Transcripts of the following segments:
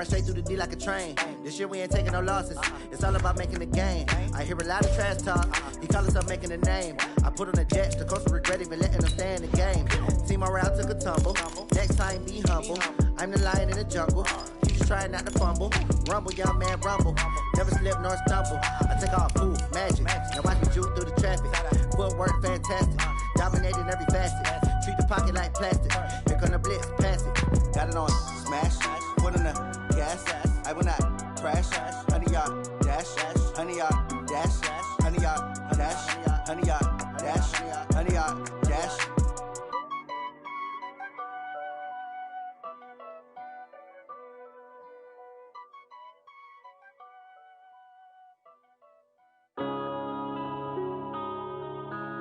Straight through the D like a train. This year we ain't taking no losses. It's all about making the game. I hear a lot of trash talk. He call himself making a name. I put on the Jets. The coach will regret even letting them stay in the game. Team morale took a tumble. Next time be humble. I'm the lion in the jungle. You just trying not to fumble. Rumble, young man, rumble. Never slip nor stumble. I take off food, magic. Now watch me juke through the traffic. Footwork fantastic. Dominating every facet. Treat the pocket like plastic. Here come the blitz, pass it. Got it on smash. Put in the gas. I will not crash. 100-yard dash. 100-yard dash. 100-yard dash. 100-yard dash. 100-yard dash.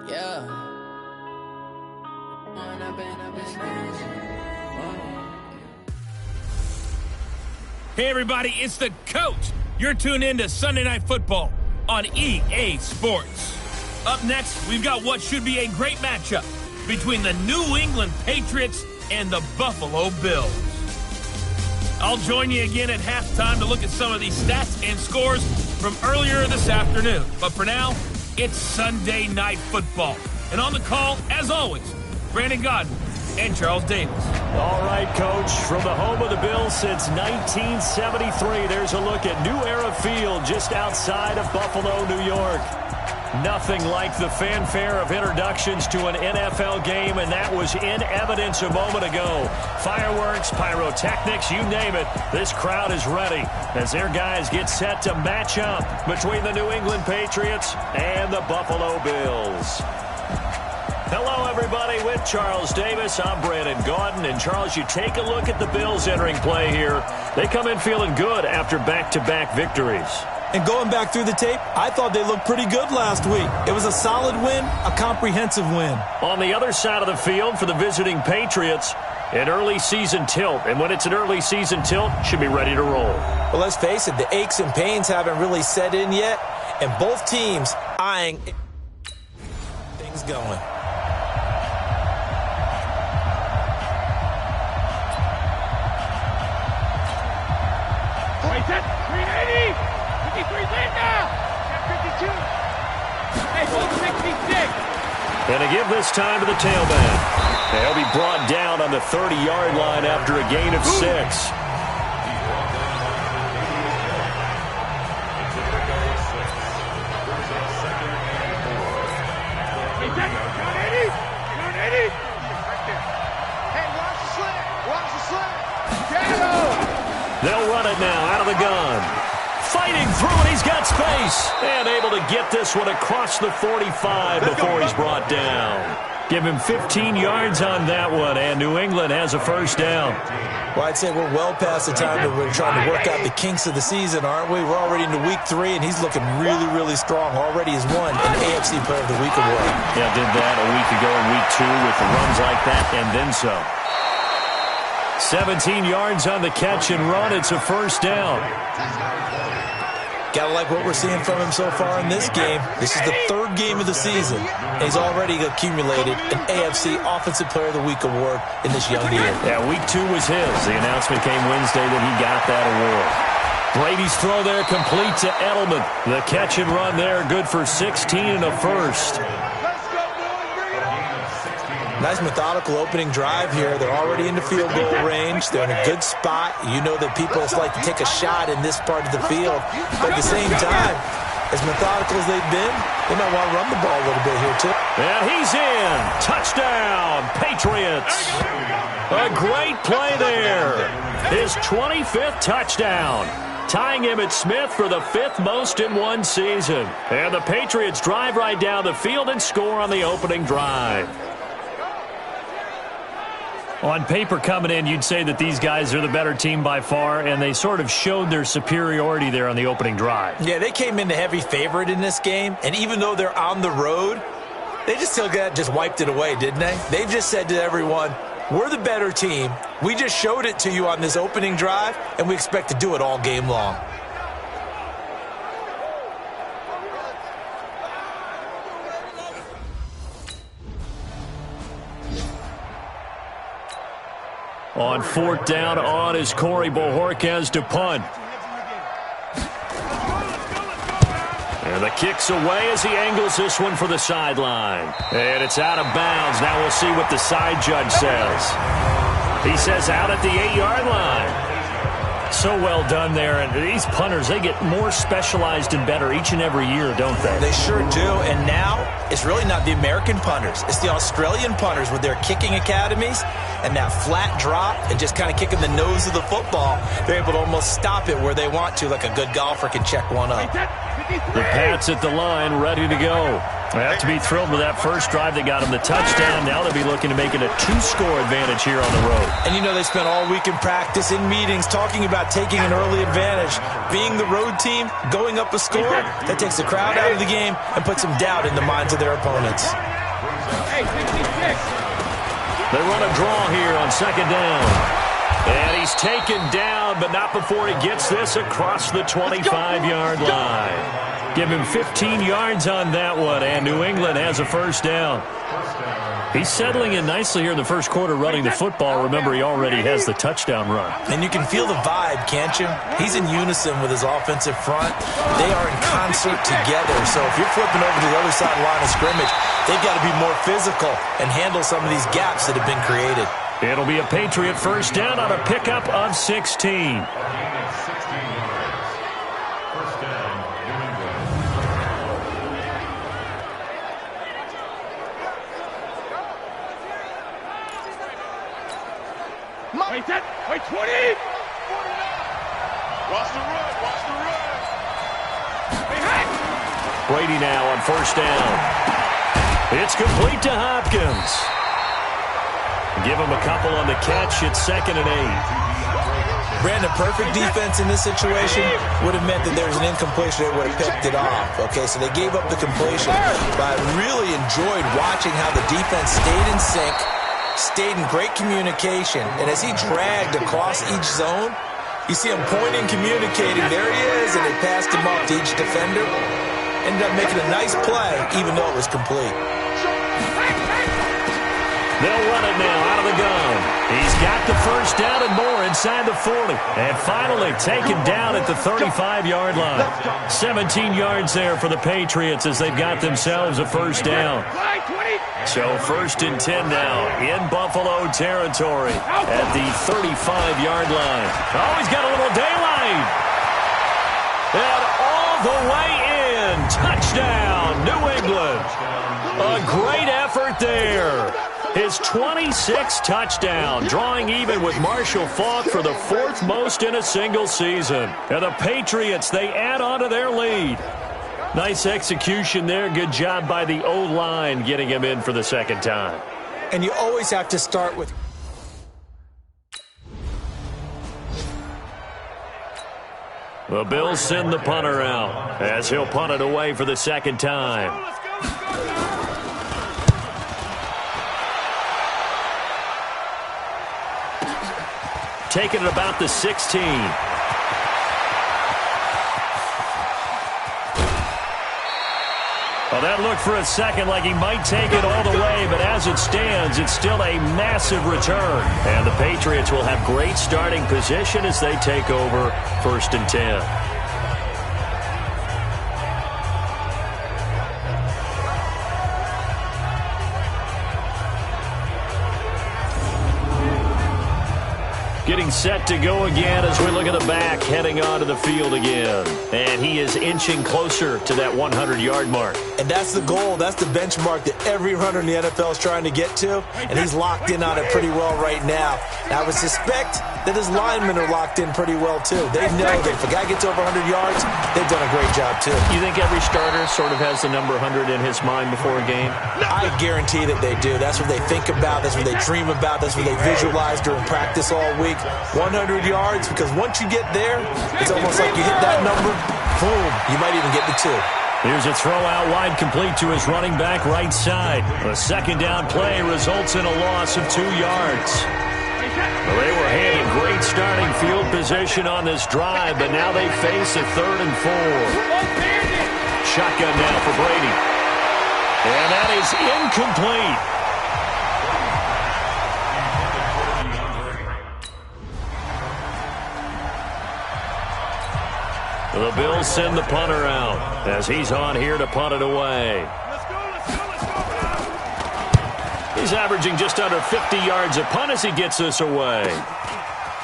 Yeah. Hey everybody, it's the coach. You're tuned in to Sunday Night Football on EA Sports. Up next, we've got what should be a great matchup between the New England Patriots and the Buffalo Bills. I'll join you again at halftime to look at some of these stats and scores from earlier this afternoon. But for now, it's Sunday Night Football. And on the call, as always, Brandon Godwin and Charles Davis. All right, Coach. From the home of the Bills since 1973, there's a look at New Era Field just outside of Buffalo, New York. Nothing like the fanfare of introductions to an NFL game, and that was in evidence a moment ago. Fireworks, pyrotechnics, you name it. This crowd is ready as their guys get set to match up between the New England Patriots and the Buffalo Bills. Hello, everybody. With Charles Davis, I'm Brandon Gaudin. And, Charles, you take a look at the Bills entering play here. They come in feeling good after back-to-back victories. And going back through the tape, I thought they looked pretty good last week. It was a solid win, a comprehensive win. On the other side of the field for the visiting Patriots, an early season tilt. And when it's an early season tilt, should be ready to roll. Well, let's face it, the aches and pains haven't really set in yet. And both teams eyeing things going. Set, 380, 53's in now, 52, hey, 66. And to give this time to the tailback. They'll be brought down on the 30-yard line after a gain of 6. Hey, count 80, count 80. Right there. Hey, watch the slant, Shadow. They'll run it now out of the gun. Fighting through it, he's got space. And able to get this one across the 45 before he's brought down. Give him 15 yards on that one, and New England has a first down. Well, I'd say we're well past the time that we're trying to work out the kinks of the season, aren't we? We're already into week 3, and he's looking really, really strong. Already has won an AFC Player of the Week award. Yeah, did that a week ago in week 2 with the runs like that, and then some. 17 yards on the catch and run. It's a first down. Gotta like what we're seeing from him so far in this game. This is the 3rd game of the season, and he's already accumulated an AFC Offensive Player of the Week award in this young year. Yeah, week 2 was his. The announcement came Wednesday that he got that award. Brady's throw there complete to Edelman. The catch and run there, good for 16 and a first. Nice methodical opening drive here. They're already in the field goal range. They're in a good spot. You know that people like to take a shot in this part of the field. But at the same time, as methodical as they've been, they might want to run the ball a little bit here too. And he's in. Touchdown, Patriots. A great play there. His 25th touchdown. Tying Emmitt Smith for the 5th most in one season. And the Patriots drive right down the field and score on the opening drive. On paper coming in, you'd say that these guys are the better team by far, and they sort of showed their superiority there on the opening drive. Yeah, they came in the heavy favorite in this game, and even though they're on the road, they just wiped it away, didn't they? They just said to everyone, we're the better team. We just showed it to you on this opening drive, and we expect to do it all game long. On 4th down on is Corey Bojorquez to punt. And the kick's away as he angles this one for the sideline. And it's out of bounds. Now we'll see what the side judge says. He says out at the 8-yard line. So well done there. And these punters, they get more specialized and better each and every year, don't they? They sure do. And now it's really not the American punters. It's the Australian punters with their kicking academies and that flat drop and just kind of kicking the nose of the football. They're able to almost stop it where they want to, like a good golfer can check one up. The Pats at the line, ready to go. They have to be thrilled with that first drive. They got them the touchdown. Now they'll be looking to make it a 2-score advantage here on the road. And you know they spent all week in practice, in meetings, talking about taking an early advantage. Being the road team, going up a score, that takes the crowd out of the game and puts some doubt in the minds of their opponents. They run a draw here on 2nd down. And he's taken down, but not before he gets this across the 25-yard line. Give him 15 yards on that one, and New England has a first down. He's settling in nicely here in the first quarter running the football. Remember, he already has the touchdown run. And you can feel the vibe, can't you? He's in unison with his offensive front. They are in concert together. So if you're flipping over to the other side of the line of scrimmage, they've got to be more physical and handle some of these gaps that have been created. It'll be a Patriot first down on a pickup of 16. Wait, 20! Watch the run, watch the run! Brady now on first down. It's complete to Hopkins. Give him a couple on the catch. It's 2nd and 8. Brandon, perfect defense in this situation would have meant that there was an incompletion that would have picked it off. Okay, so they gave up the completion. But I really enjoyed watching how the defense stayed in sync, stayed in great communication. And as he dragged across each zone, you see him pointing, communicating. There he is, and they passed him off to each defender. Ended up making a nice play, even though it was complete. They'll run it now out of the gun. He's got the first down and more inside the 40. And finally taken down at the 35-yard line. 17 yards there for the Patriots as they've got themselves a first down. So 1st and 10 now in Buffalo territory at the 35-yard line. Oh, he's got a little daylight. And all the way in. Touchdown, New England. A great effort there. His 26th touchdown, drawing even with Marshall Faulk for the 4th most in a single season. And the Patriots, they add on to their lead. Nice execution there. Good job by the O-line getting him in for the 2nd time. And you always have to start with... The Bills send the punter out as he'll punt it away for the 2nd time. Taking it about the 16. Well, that looked for a second like he might take it all the way, but as it stands, it's still a massive return. And the Patriots will have great starting position as they take over 1st and 10. Getting set to go again as we look at the back heading onto the field again. And he is inching closer to that 100-yard mark. And that's the goal. That's the benchmark that every runner in the NFL is trying to get to. And he's locked in on it pretty well right now. Now, I would suspect that his linemen are locked in pretty well, too. They know that if a guy gets over 100 yards, they've done a great job, too. You think every starter sort of has the number 100 in his mind before a game? I guarantee that they do. That's what they think about. That's what they dream about. That's what they visualize during practice all week. 100 yards, because once you get there, it's almost like you hit that number, boom, you might even get to 2. Here's a throw out wide complete to his running back right side. A 2nd down play results in a loss of 2 yards. Well, they were handed great starting field position on this drive, but now they face a 3rd and 4. Shotgun now for Brady. And that is incomplete. The Bills send the punter out as he's on here to punt it away. He's averaging just under 50 yards a punt as he gets this away.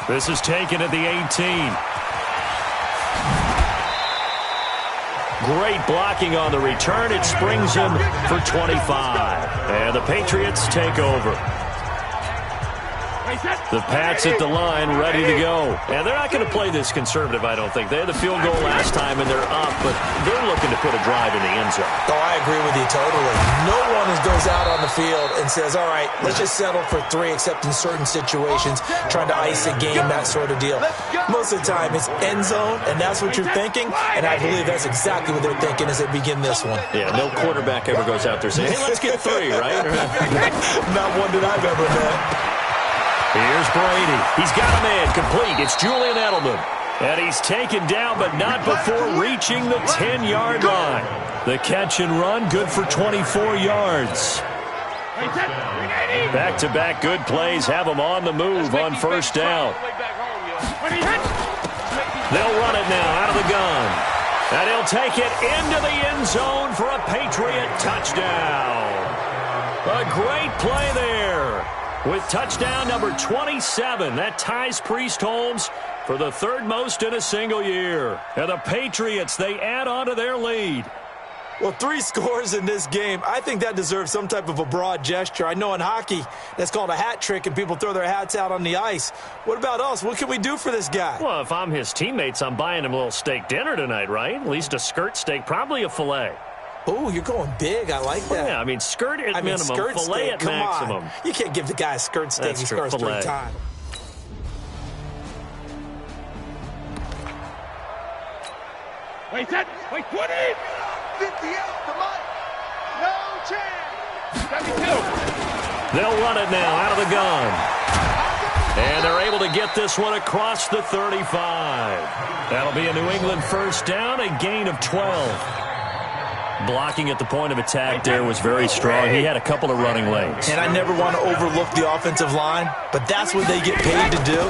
This is taken at the 18. Great blocking on the return. It springs him for 25. And the Patriots take over. The Pats at the line, ready to go. And they're not going to play this conservative, I don't think. They had the field goal last time, and they're up, but they're looking to put a drive in the end zone. Oh, I agree with you totally. No one goes out on the field and says, all right, let's just settle for 3, except in certain situations, trying to ice a game, that sort of deal. Most of the time, it's end zone, and that's what you're thinking, and I believe that's exactly what they're thinking as they begin this one. Yeah, no quarterback ever goes out there saying, hey, let's get 3, right? Not one that I've ever met. Here's Brady. He's got him in. Complete. It's Julian Edelman. And he's taken down, but not before reaching the 10-yard line. The catch and run, good for 24 yards. Back-to-back good plays have him on the move on first down. They'll run it now out of the gun. And he'll take it into the end zone for a Patriot touchdown. A great play there. With touchdown number 27, that ties Priest Holmes for the 3rd most in a single year. And the Patriots, they add on to their lead. Well, 3 scores in this game. I think that deserves some type of a broad gesture. I know in hockey, that's called a hat trick, and people throw their hats out on the ice. What about us? What can we do for this guy? Well, if I'm his teammates, I'm buying him a little steak dinner tonight, right? At least a skirt steak, probably a filet. Oh, you're going big. I like that. Yeah, I mean, skirt at minimum, skirt filet steak, at come maximum. On. You can't give the guy a skirt steak. That's He true, scores 3 filet. times. Wait, 20! 58 to Mike! No chance! 72! They'll run it now out of the gun. And they're able to get this one across the 35. That'll be a New England first down, a gain of 12. Blocking at the point of attack there was very strong. He had a couple of running lanes. And I never want to overlook the offensive line, but that's what they get paid to do.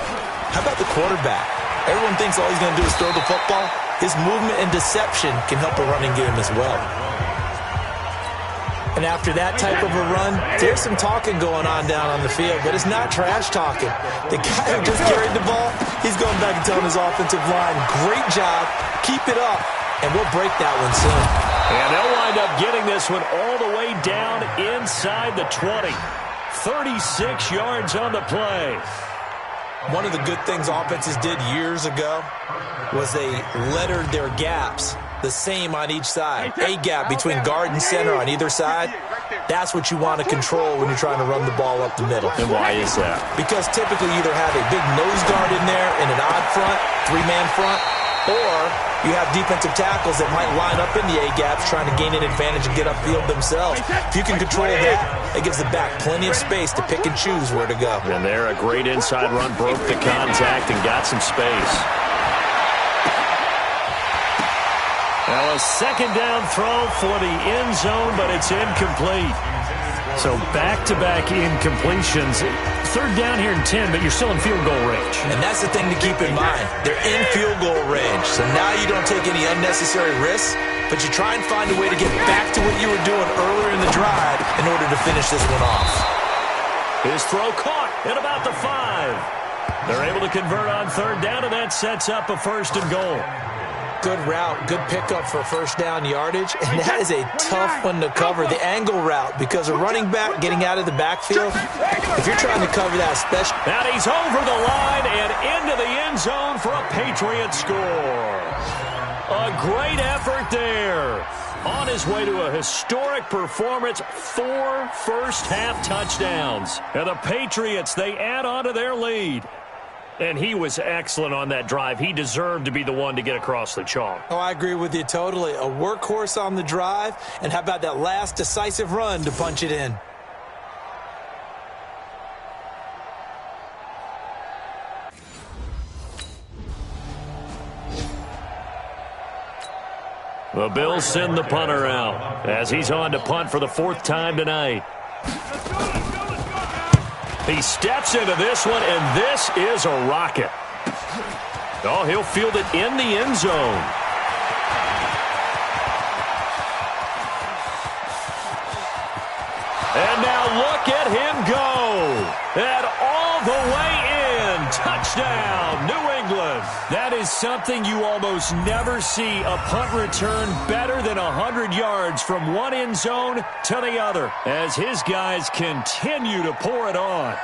How about the quarterback? Everyone thinks all he's going to do is throw the football. His movement and deception can help a running game as well. And after that type of a run, there's some talking going on down on the field, but it's not trash talking. The guy who just carried the ball, he's going back and telling his offensive line, great job, keep it up, and we'll break that one soon. And they'll wind up getting this one all the way down inside the 20. 36 yards on the play. One of the good things offenses did years ago was they lettered their gaps the same on each side. A gap between guard and center on either side. That's what you want to control when you're trying to run the ball up the middle. And why is that? Because typically you either have a big nose guard in there in an odd front, 3-man front, or you have defensive tackles that might line up in the A-gaps trying to gain an advantage and get upfield themselves. If you can control that, it gives the back plenty of space to pick and choose where to go. And there, a great inside run, broke the contact and got some space. Now a second down throw for the end zone, but it's incomplete. So back-to-back incompletions. 3rd down here and 10, but you're still in field goal range. And that's the thing to keep in mind. They're in field goal range. So now you don't take any unnecessary risks, but you try and find a way to get back to what you were doing earlier in the drive in order to finish this one off. His throw caught at about the 5. They're able to convert on 3rd down, and that sets up a 1st and goal. Good route, good pickup for first down yardage, and that is a tough one to cover, the angle route, because a running back getting out of the backfield, if you're trying to cover that special... And he's over the line and into the end zone for a Patriot score. A great effort there. On his way to a historic performance, 4 first-half touchdowns. And the Patriots, they add on to their lead. And he was excellent on that drive. He deserved to be the one to get across the chalk. Oh, I agree with you totally. A workhorse on the drive, and how about that last decisive run to punch it in? The Bills send the punter out as he's on to punt for the 4th time tonight. He steps into this one, and this is a rocket. Oh, he'll field it in the end zone. And now look at him go. And all the way in. Touchdown, New England. That is something you almost never see. A punt return better than 100 yards from one end zone to the other as his guys continue to pour it on.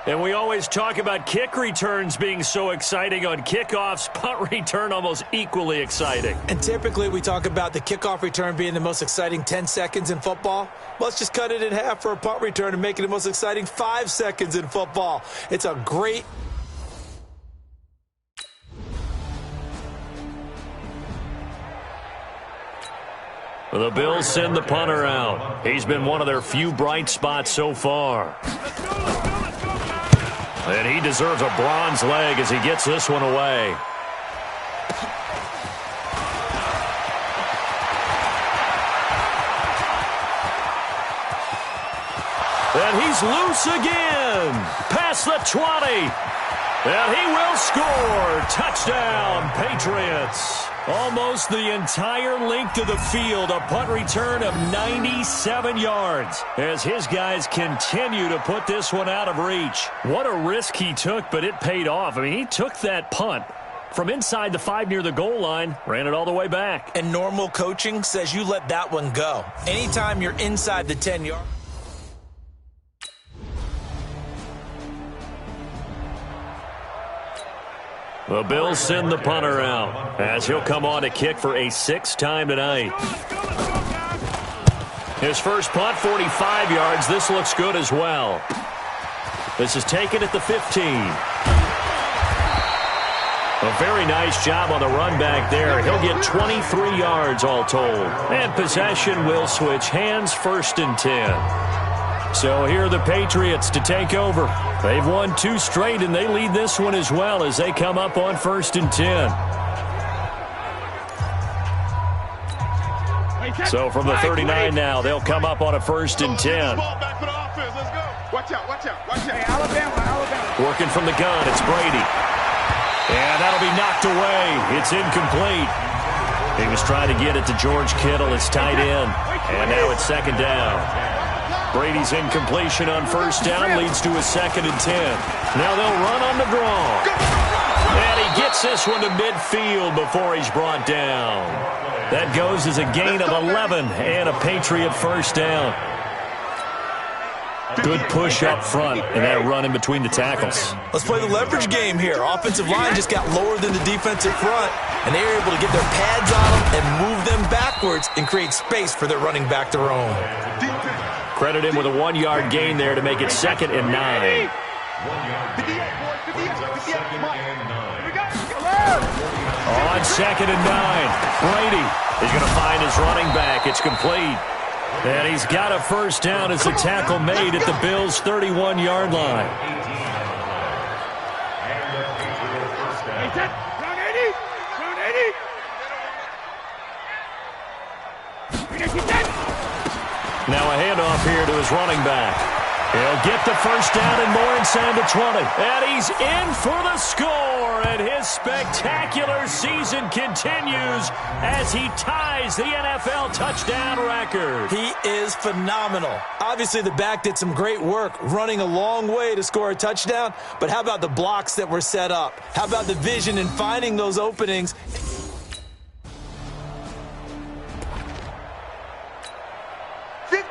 And we always talk about kick returns being so exciting on kickoffs. Punt return almost equally exciting. And typically we talk about the kickoff return being the most exciting 10 seconds in football. Let's just cut it in half for a punt return and make it the most exciting 5 seconds in football. It's a great... The Bills send the punter out. He's been one of their few bright spots so far. And he deserves a bronze leg as he gets this one away. And he's loose again. Past the 20. And he will score. Touchdown, Patriots. Almost the entire length of the field, a punt return of 97 yards as his guys continue to put this one out of reach. What a risk he took, but it paid off. I mean, he took that punt from inside the 5 near the goal line, ran it all the way back. And normal coaching says you let that one go. Anytime you're inside the 10-yard. The Bills send the punter out as he'll come on to kick for a 6th time tonight. His first punt, 45 yards. This looks good as well. This is taken at the 15. A very nice job on the run back there. He'll get 23 yards all told. And possession will switch hands, 1st and 10. So here are the Patriots to take over. They've won 2 straight, and they lead this one as well as they come up on 1st and 10. So from the 39 now, they'll come up on a 1st and 10. Watch out, watch out, watch out. Hey, Alabama. Working from the gun, it's Brady. And that'll be knocked away. It's incomplete. He was trying to get it to George Kittle, his tight end. And now it's 2nd down. Brady's incompletion on 1st down leads to a 2nd and 10. Now they'll run on the draw. And he gets this one to midfield before he's brought down. That goes as a gain of 11 and a Patriot 1st down. Good push up front and that run in between the tackles. Let's play the leverage game here. Offensive line just got lower than the defensive front, and they were able to get their pads on them and move them backwards and create space for their running back to roam. Credit him with a 1-yard gain there to make it 2nd and 9. On 2nd and 9, Brady is going to find his running back. It's complete. And he's got a 1st down as the tackle made at the Bills' 31-yard line. Now a handoff here to his running back. He'll get the 1st down and more inside the 20. And he's in for the score. And his spectacular season continues as he ties the NFL touchdown record. He is phenomenal. Obviously, the back did some great work running a long way to score a touchdown. But how about the blocks that were set up? How about the vision and finding those openings?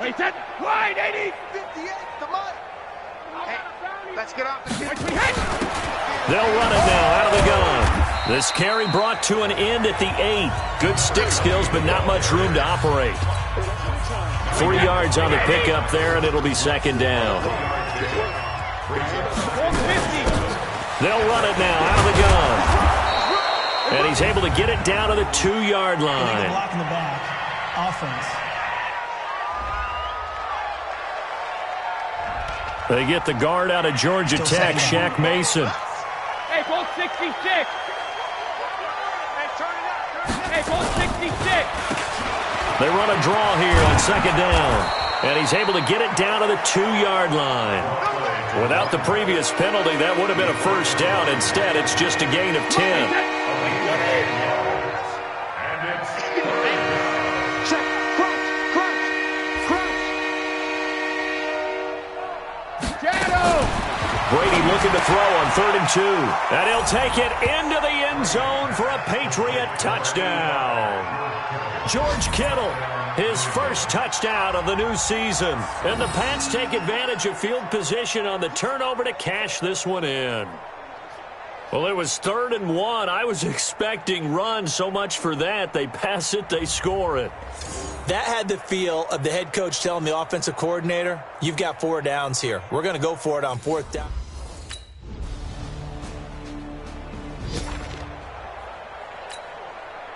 Wait, that wide, 80. 58, the mud. Hey, let's get off the field. They'll run it now out of the gun. This carry brought to an end at the 8. Good stick skills, but not much room to operate. 3 yards on the pickup there, and it'll be 2nd down. They'll run it now out of the gun. And he's able to get it down to the 2-yard line. Block in the back. Offense. They get the guard out of Georgia Tech, Shaq Mason. Hey, ball 66. Hey, turn it up. Hey, ball 66. They run a draw here on 2nd down. And he's able to get it down to the 2-yard line. Without the previous penalty, that would have been a 1st down. Instead, it's just a gain of 10. Check. Crunch. Shadow. Brady looking to throw on 3rd and 2. And he'll take it into the end zone for a Patriot touchdown. George Kittle, his first touchdown of the new season. And the Pats take advantage of field position on the turnover to cash this one in. Well, it was 3rd and 1. I was expecting run. So much for that. They pass it, they score it. That had the feel of the head coach telling the offensive coordinator, you've got 4 downs here. We're going to go for it on 4th down.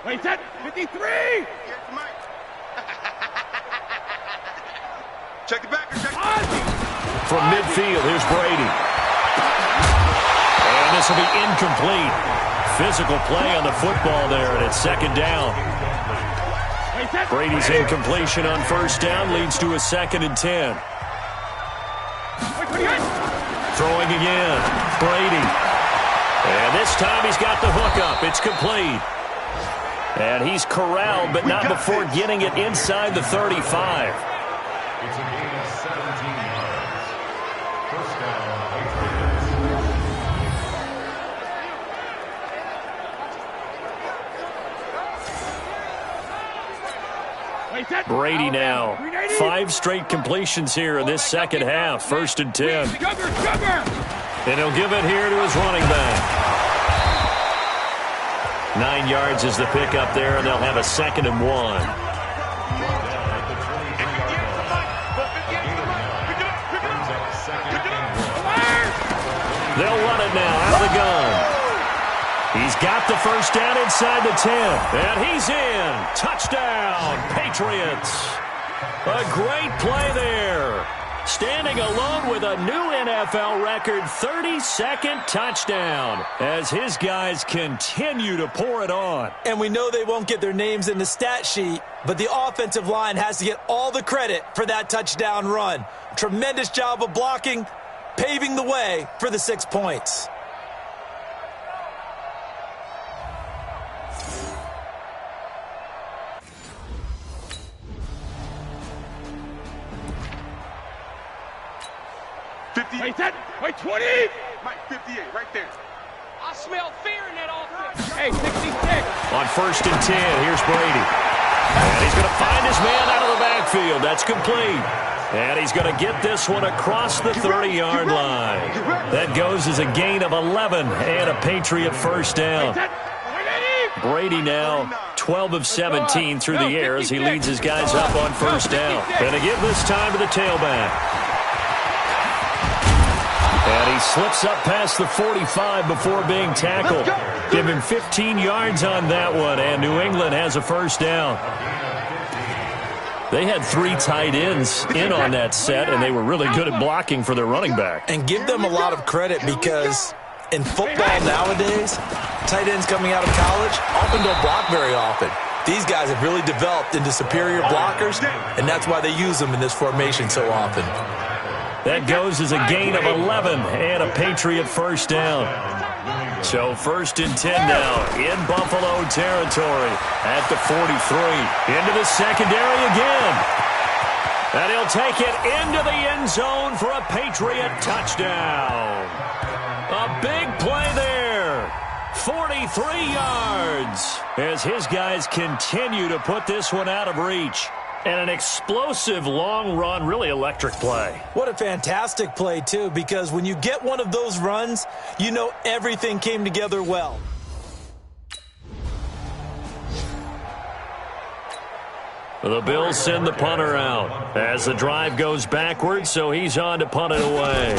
Wait, set. 53. Check the back. From midfield, here's Brady. And this will be incomplete. Physical play on the football there, and it's 2nd down. Brady's incompletion on 1st down leads to a 2nd and 10. Throwing again. Brady. And this time he's got the hook up. It's complete. And he's corralled, but not before getting it inside the 35. It's a gain of 17 yards. First down, Patriots. Brady now. 5 straight completions here in this second half. 1st and 10. And he'll give it here to his running back. 9 yards is the pickup there, and they'll have a 2nd and 1. They'll run it now out of the gun. He's got the first down inside the 10. And he's in. Touchdown, Patriots. A great play there. Standing alone with a new NFL record 32nd touchdown as his guys continue to pour it on. And we know they won't get their names in the stat sheet, but the offensive line has to get all the credit for that touchdown run. Tremendous job of blocking, paving the way for the 6 points. Wait, 20. Mike, 58, right there. I smell fear in that offense. Hey, 66. On 1st and 10, here's Brady. And he's going to find his man out of the backfield. That's complete. And he's going to get this one across the 30-yard line. That goes as a gain of 11 and a Patriot first down. Brady now 12 of 17 through the air as he leads his guys up on 1st down. Going to give this time to the tailback. And he slips up past the 45 before being tackled. Give him 15 yards on that one, and New England has a first down. They had 3 tight ends in on that set, and they were really good at blocking for their running back. And give them a lot of credit because in football nowadays, tight ends coming out of college often don't block very often. These guys have really developed into superior blockers, and that's why they use them in this formation so often. That goes as a gain of 11 and a Patriot first down. So 1st and 10 now in Buffalo territory at the 43. Into the secondary again. And he'll take it into the end zone for a Patriot touchdown. A big play there. 43 yards as his guys continue to put this one out of reach. And an explosive long run, really electric play. What a fantastic play, too, because when you get one of those runs, you know everything came together well. The Bills send the punter out as the drive goes backwards, so he's on to punt it away.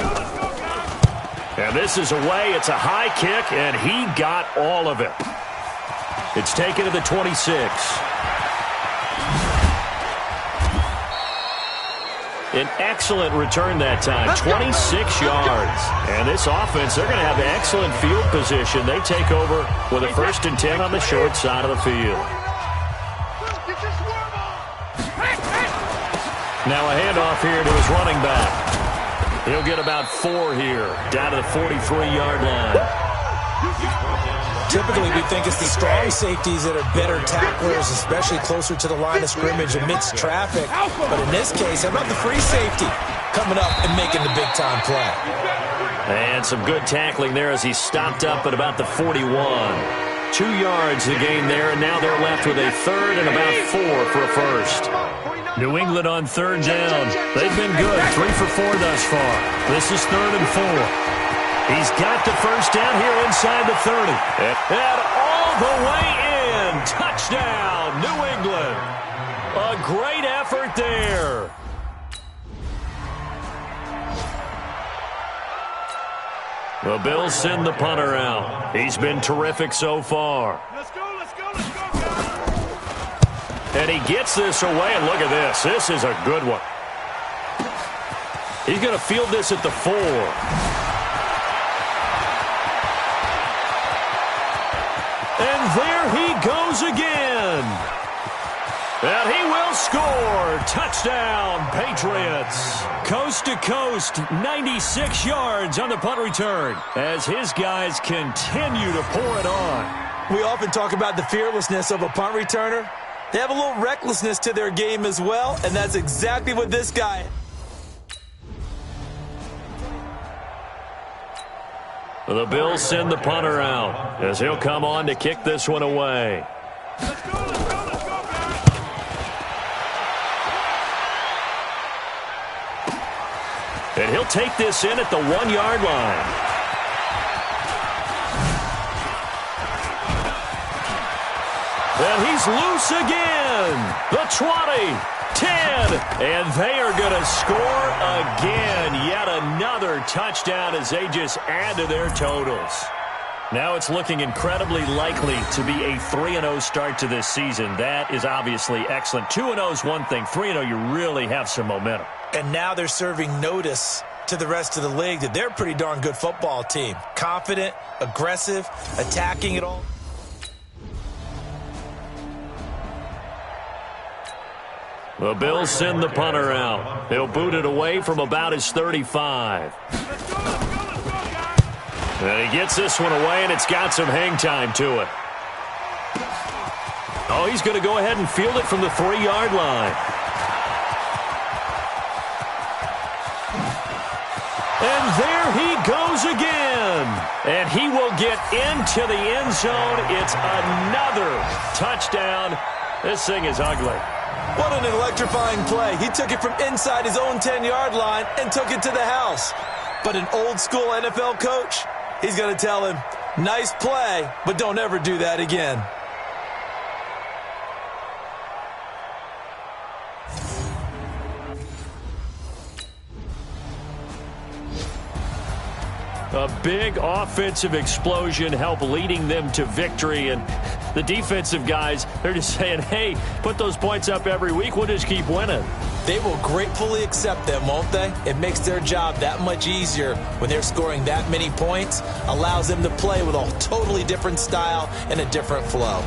And this is away. It's a high kick, and he got all of it. It's taken to the 26. An excellent return that time, 26 yards. And this offense, they're going to have excellent field position. They take over with a 1st and 10 on the short side of the field. Now a handoff here to his running back. He'll get about 4 here, down to the 43-yard line. Typically, we think it's the strong safeties that are better tacklers, especially closer to the line of scrimmage amidst traffic. But in this case, how about the free safety coming up and making the big-time play? And some good tackling there as he stopped up at about the 41. 2 yards the gain there, and now they're left with a third and about 4 for a first. New England on third down. They've been good, 3 for 4 thus far. This is 3rd and 4. He's got the first down here inside the 30. And all the way in. Touchdown, New England. A great effort there. The Bills send the punter out. He's been terrific so far. Let's go, guys. And he gets this away, and look at this. This is a good one. He's going to field this at the 4. And there he goes again. And he will score. Touchdown, Patriots. Coast to coast, 96 yards on the punt return as his guys continue to pour it on. We often talk about the fearlessness of a punt returner. They have a little recklessness to their game as well, and that's exactly what this guy. The Bills send the punter out as he'll come on to kick this one away. Let's go, guys. And he'll take this in at the 1-yard line. And he's loose again. The 20, 10, and they are going to score again. Yet another touchdown as they just add to their totals. Now it's looking incredibly likely to be a 3-0 start to this season. That is obviously excellent. 2-0 is one thing. 3-0, you really have some momentum. And now they're serving notice to the rest of the league that they're a pretty darn good football team. Confident, aggressive, attacking it all. The Bills send the punter out. They'll boot it away from about his 35. And he gets this one away, and it's got some hang time to it. Oh, he's going to go ahead and field it from the 3-yard line. And there he goes again. And he will get into the end zone. It's another touchdown. This thing is ugly. What an electrifying play. He took it from inside his own 10-yard line and took it to the house. But an old-school NFL coach, he's going to tell him, nice play, but don't ever do that again. A big offensive explosion helped leading them to victory, and the defensive guys, they're just saying, hey, put those points up every week, we'll just keep winning. They will gratefully accept them, won't they? It makes their job that much easier when they're scoring that many points, allows them to play with a totally different style and a different flow.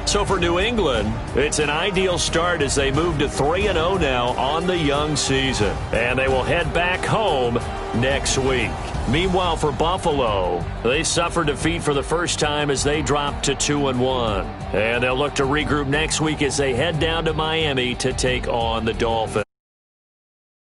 So for New England, it's an ideal start as they move to 3-0 now on the young season. And they will head back home next week. Meanwhile, for Buffalo, they suffered defeat for the first time as they dropped to 2-1. And they'll look to regroup next week as they head down to Miami to take on the Dolphins.